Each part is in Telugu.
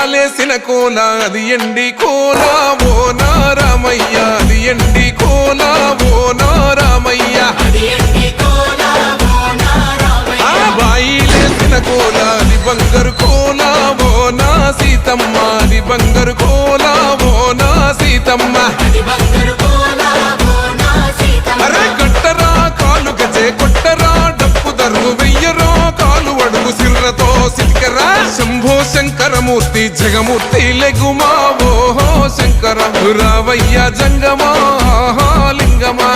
ఉయ్యాలేసిన కోల అది ఎండి కోల ఓ నారామయ్య అది ఎండి కోల ఓ నారామయ్య బాయిలేసిన కోల అది బంగారు కోల ఓ నా సీతమ్మ అది బంగారు కోల ఓ నా సీతమ్మ అరే కట్టరా కాలు గజే కొట్టరా డప్పు దరువు వెయ్యరో కాలు అడుగు సిర్రతో సిటికరా శంభో శంకరమూర్తి జగమూర్తి లెగుమా ఓహో శంకర రావయ్య జంగమా లింగమా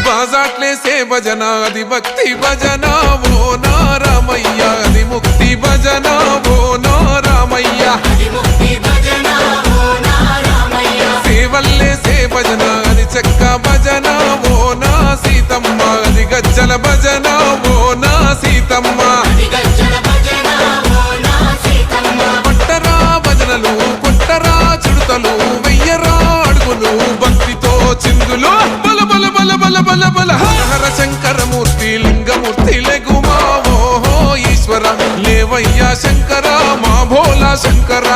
బాజాట్లేసే భజన అది భక్తి భజన ఓ నారామయ్య అది ముక్తి భజన ఓ నారామయ్య సేవల్లేసే భజన అది చెక్క భజన ఓ నా సీతమ్మ అది గజ్జల భజన ఓ నా సీతమ్మ పట్టరా భజనలు కొట్టరా చుడతలు వెయ్యరా అడుగులు భక్తితో చిందులు బల బల బల బల బల బల హర శంకరమూర్తి లింగమూర్తి లెగుమా ఓహో ఈశ్వర లేవయ్యా శంకర మా భోలా శంకర